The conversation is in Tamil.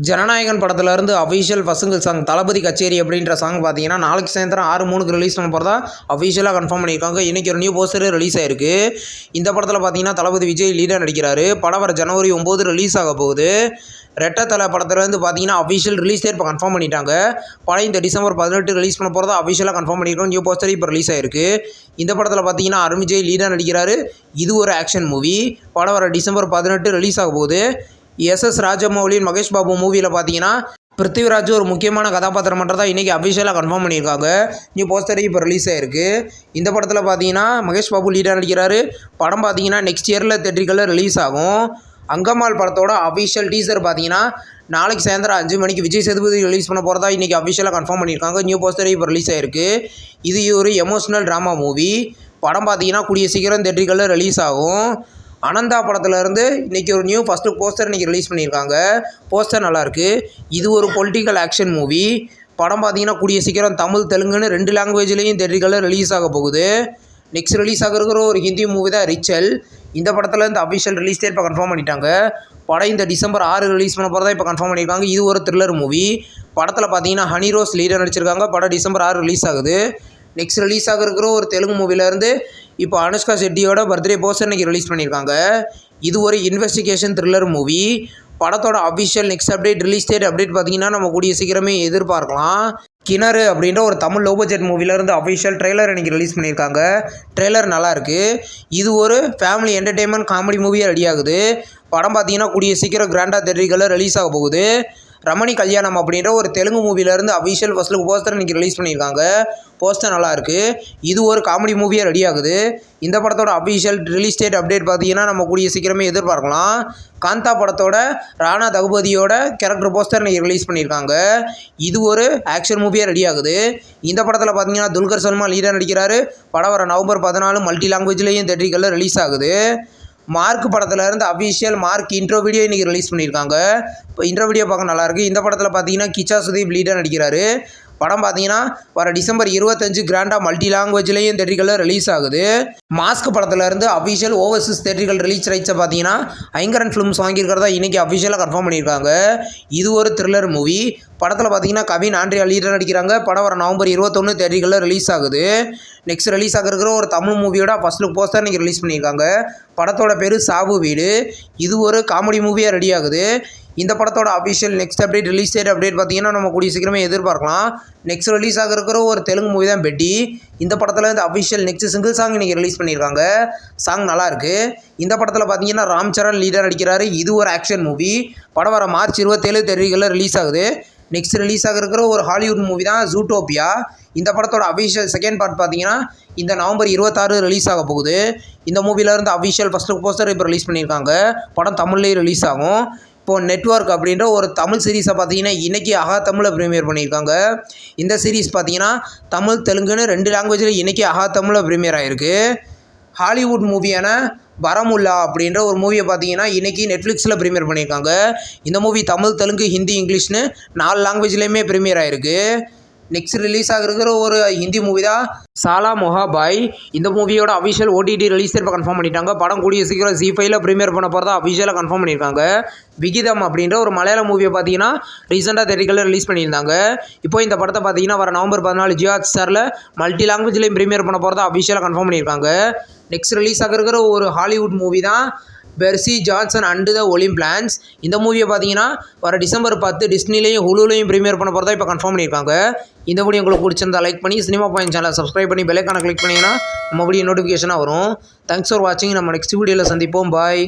ஜனநாயகன் படத்துலேருந்து அஃபிஷியல் ஃபர்ஸ்ட் சாங் தளபதி கச்சேரி அப்படின்ற சாங் பார்த்தீங்கன்னா நாளைக்கு சாயந்தரம் 6:03 ரிலீஸ் பண்ண போகிறதா அஃபிஷியலாக கன்ஃபார்ம் பண்ணியிருக்காங்க. இன்றைக்கி ஒரு நியூ போஸ்டர் ரிலீஸ் ஆயிருக்கு. இந்த படத்தில் பார்த்தீங்கன்னா தளபதி விஜய் லீடர் நடிக்கிறாரு. படம் வர ஜனவரி 9 ரிலீஸ் ஆக போகுது. ரெட்டை தலை படத்துலேருந்து பார்த்தீங்கன்னா அஃபிஷியல் ரிலீஸ் டேட் இப்போ கன்ஃபார்ம் பண்ணிட்டாங்க. படம் இந்த டிசம்பர் 18 ரிலீஸ் பண்ண போகிறதா அஃபிஷியலாக கன்ஃபார்ம் பண்ணியிருக்கோம். நியூ போஸ்டர் இப்போ ரிலீஸ் ஆயிருக்கு. இந்த படத்தில் பார்த்தீங்கன்னா அருண் விஜய் லீடர் நடிக்கிறாரு. இது ஒரு ஆக்ஷன் மூவி. படம் வர டிசம்பர் 18 ரிலீஸ் ஆக போகுது. எஸ் ராஜமௌலியின் மகேஷ் பாபு மூவியில் பார்த்தீங்கன்னா பிருத்திவிராஜ் ஒரு முக்கியமான கதாபாத்திரம் பண்ணுறதா இன்றைக்கி அஃபிஷியலாக கன்ஃபார்ம் பண்ணியிருக்காங்க. நியூ போஸ்டர் இப்போ ரிலீஸ் ஆயிருக்கு. இந்த படத்தில் பார்த்தீங்கன்னா மகேஷ் பாபு லீடாக நடிக்கிறாரு. படம் பார்த்தீங்கன்னா நெக்ஸ்ட் இயரில் தேட்டரிக்கலில் ரிலீஸ் ஆகும். அங்கம்மாள் படத்தோட அஃபிஷியல் டீசர் பார்த்தீங்கன்னா நாளைக்கு சாயந்தரம் 5 மணிக்கு விஜய் சேதுபதி ரிலீஸ் பண்ண போகிறதா இன்றைக்கி அஃபிஷியலாக கன்ஃபார்ம் பண்ணியிருக்காங்க. நியூ போஸ்டர் இப்போ ரிலீஸ் ஆயிருக்கு. இது ஒரு எமோஷ்னல் ட்ராமா மூவி. படம் பார்த்தீங்கன்னா கூடிய சீக்கிரம் தேட்டரிக்கலில் ரிலீஸ் ஆகும். அனந்தா படத்துலேருந்து இன்றைக்கி ஒரு நியூ ஃபஸ்ட்டு போஸ்டர் இன்றைக்கி ரிலீஸ் பண்ணியிருக்காங்க. போஸ்டர் நல்லாயிருக்கு. இது ஒரு பொலிட்டிக்கல் ஆக்ஷன் மூவி. படம் பார்த்தீங்கன்னா கூடிய சீக்கிரம் தமிழ் தெலுங்குன்னு 2 லாங்குவேஜ்லேயும் தேட்டரிக்கலில் ரிலீஸ் ஆக போகுது. நெக்ஸ்ட் ரிலீஸ் ஆகிருக்கிற ஒரு ஹிந்தி மூவி தான் ரிச்சல். இந்த படத்தில் இந்த அஃபிஷியல் ரிலீஸ் டேட் இப்போ கன்ஃபார்ம் பண்ணிட்டாங்க. படம் இந்த டிசம்பர் 6 ரிலீஸ் பண்ண போகிறதா இப்போ கன்ஃபார்ம் பண்ணியிருக்காங்க. இது ஒரு த்ரில்லர் மூவி. படத்தில் பார்த்தீங்கன்னா ஹனி ரோஸ் லீடர் நடிச்சிருக்காங்க. படம் டிசம்பர் 6 ரிலீஸ் ஆகுது. நெக்ஸ்ட் ரிலீஸ் ஆகிருக்கிற ஒரு தெலுங்கு மூவிலேருந்து இப்போ அனுஷ்கா ஷெட்டியோட பர்த்டே போஸ்டர் இன்றைக்கி ரிலீஸ் பண்ணியிருக்காங்க. இது ஒரு இன்வெஸ்டிகேஷன் த்ரில்லர் மூவி. படத்தோட official next update release date update பார்த்தீங்கன்னா நம்ம கூடிய சீக்கிரமே எதிர்பார்க்கலாம். கிணறு அப்படின்ற ஒரு தமிழ் லோ பட்ஜெட் மூவிலேருந்து அஃபிஷியல் ட்ரெய்லர் இன்றைக்கி ரிலீஸ் பண்ணியிருக்காங்க. ட்ரெய்லர் நல்லாயிருக்கு. இது ஒரு ஃபேமிலி என்டர்டெயின்மெண்ட் காமெடி மூவியாக ரெடி ஆகுது. படம் பார்த்தீங்கன்னா கூடிய சீக்கிரம் கிராண்டாக தேட்டரிக்கலில் ரிலீஸ் ஆக போகுது. ரமணி கல்யாணம் அப்படின்ற ஒரு தெலுங்கு மூவிலேருந்து அஃபிஷியல் ஃபர்ஸ்ட் லுக் போஸ்டர் இன்றைக்கி ரிலீஸ் பண்ணியிருக்காங்க. போஸ்டர் நல்லாயிருக்கு. இது ஒரு காமெடி மூவியாக ரெடி ஆகுது. இந்த படத்தோட அஃபிஷியல் ரிலீஸ் டேட் அப்டேட் பார்த்தீங்கன்னா நம்ம கூடிய சீக்கிரமே எதிர்பார்க்கலாம். காந்தா படத்தோட ராணா தகுபதியோட கேரக்டர் போஸ்டர் இன்றைக்கி ரிலீஸ் பண்ணியிருக்காங்க. இது ஒரு ஆக்ஷன் மூவியாக ரெடி ஆகுது. இந்த படத்தில் பார்த்தீங்கன்னா துல்கர் சல்மான் லீடர் நடிக்கிறாரு. படம் வர நவம்பர் 14 மல்டி லாங்குவேஜ்லேயும் தேட்டரிக்கலில் ரிலீஸ் ஆகுது. மார்க் படத்தில் இருந்து அஃபிஷியல் மார்க் இன்ட்ரோ வீடியோ இன்றைக்கி ரிலீஸ் பண்ணியிருக்காங்க. இப்போ இன்ட்ரோ வீடியோ பார்க்க நல்லாயிருக்கு. இந்த படத்தில் பார்த்தீங்கன்னா கிச்சா சுதீப் லீடர் நடிக்கிறாரு. படம் பார்த்தீங்கன்னா வர டிசம்பர் 25 கிராண்டாக மல்டி லாங்குவேஜ்லேயும் தேட்டரிக்கலில் ரிலீஸ் ஆகுது. மாஸ்க் படத்துலேருந்து அஃபிஷியல் ஓவர்சீஸ் தேட்டரிக்கல் ரிலீஸ் ரைட்ஸை பார்த்தீங்கன்னா ஐங்கரன் ஃபிலிம்ஸ் வாங்கியிருக்கிறதா இன்றைக்கி அஃபிஷியலாக கன்ஃபார்ம் பண்ணியிருக்காங்க. இது ஒரு த்ரில்லர் மூவி. படத்தில் பார்த்தீங்கன்னா கவின் ஆண்ட்ரியா லீடர் நடிக்கிறாங்க. படம் வர நவம்பர் 21 தேட்டரிக்கலில் ரிலீஸ் ஆகுது. நெக்ஸ்ட் ரிலீஸ் ஆகிருக்கிற ஒரு தமிழ் மூவியோட ஃபர்ஸ்ட் லுக் போஸ்டர் இன்றைக்கி ரிலீஸ் பண்ணியிருக்காங்க. படத்தோட பேர் சாவு வீடு. இது ஒரு காமெடி மூவியாக ரெடி ஆகுது. இந்த படத்தோட official next update release date update பார்த்தீங்கன்னா நம்ம கூடிய சீக்கிரமே எதிர்பார்க்கலாம். நெக்ஸ்ட் ரிலீஸ் ஆகிருக்கிற ஒரு தெலுங்கு மூவி தான் பெட்டி. இந்த படத்தில் இந்த அஃபிஷியல் நெக்ஸ்ட் சிங்கிள் சாங் இன்றைக்கி ரிலீஸ் பண்ணியிருக்காங்க. சாங் நல்லாயிருக்கு. இந்த படத்தில் பார்த்தீங்கன்னா ராம் சரண் லீடர் நடிக்கிறாரு. இது ஒரு ஆக்ஷன் மூவி. படம் வர மார்ச் 27 தேட்டரிக்கலில் ரிலீஸ் ஆகுது. நெக்ஸ்ட் ரிலீஸ் ஆகிருக்கிற ஒரு ஹாலிவுட் மூவி தான் ஜூட்டோபியா. இந்த படத்தோட அஃபிஷியல் செகண்ட் பார்ட் பார்த்தீங்கன்னா இந்த நவம்பர் 26 ரிலீஸ் ஆக போகுது. இந்த மூவிலேருந்து அஃபிஷியல் ஃபர்ஸ்ட் லுக் போஸ்டர் இப்போ ரிலீஸ் பண்ணியிருக்காங்க. படம் தமிழ்லேயே ரிலீஸ் ஆகும். இப்போது நெட்வொர்க் அப்படின்ற ஒரு தமிழ் சீரீஸை பார்த்தீங்கன்னா இன்றைக்கி அகா தமிழில் ப்ரீமியர் பண்ணியிருக்காங்க. இந்த சீரீஸ் பார்த்தீங்கன்னா தமிழ் தெலுங்குன்னு 2 லாங்குவேஜில் இன்றைக்கி அகா தமிழில் ப்ரீமியர் ஆகிருக்கு. ஹாலிவுட் மூவியான வரமுல்லா அப்படின்ற ஒரு மூவியை பார்த்தீங்கன்னா இன்றைக்கி நெட்ஃப்ளிக்ஸில் ப்ரீமியர் பண்ணியிருக்காங்க. இந்த மூவி தமிழ் தெலுங்கு ஹிந்தி இங்கிலீஷ்னு 4 லாங்குவேஜ்லேயுமே ப்ரீமியர் ஆகிருக்கு. நெக்ஸ்ட் ரிலீஸ் ஆகிருக்கிற ஒரு ஹிந்தி மூவி தான் சாலா மொஹாபாய். இந்த மூவியோட அஃபிஷியல் ஓடிடி ரிலீஸ் இப்போ கன்ஃபார்ம் பண்ணிட்டாங்க. படம் கூடிய சீக்கிரம் ZEE5ல ப்ரீமியர் பண்ண போகிறதா அஃபிஷியலாக கன்ஃபார்ம் பண்ணியிருக்காங்க. விகிதம் அப்படின்ற ஒரு மலையாள மூவியை பார்த்தீங்கன்னா ரீசெண்டாக தேட்டரிக்கலில் ரிலீஸ் பண்ணியிருந்தாங்க. இப்போ இந்த படத்தை பார்த்தீங்கன்னா வர நவம்பர் 14 ஜியோ ஹாட்ஸ்டாரில் மல்டி லாங்குவேஜ்லேயும் ப்ரீமியர் பண்ண போகிறதா அஃபிஷியலாக கன்ஃபார்ம் பண்ணியிருக்காங்க. நெக்ஸ்ட் ரிலீஸ் ஆகிருக்கிற ஒரு ஹாலிவுட் மூவி தான் பெர்சி ஜான்சன் அண்ட் த ஒலிம்பியான்ஸ். இந்த மூவியை பார்த்தீங்கன்னா வர டிசம்பர் 10 டிஸ்னிலையும் ஹுலுலையும் ப்ரீமியர் பண்ண போகிறதா இப்போ கன்ஃபார்ம் பண்ணியிருக்காங்க. இந்த வீடியோ உங்களுக்கு பிடிச்சிருந்தா லைக் பண்ணி சினிமா பாயிண்ட் சேனலை சப்ஸ்கிரைப் பண்ணி பெல் ஐகானை கிளிக் பண்ணிங்கன்னா நம்ம வீடியோ நோட்டிஃபிகேஷனாக வரும். தேங்க்ஸ் ஃபார் வாட்சிங். நம்ம நெக்ஸ்ட் வீடியோவில் சந்திப்போம். பாய்.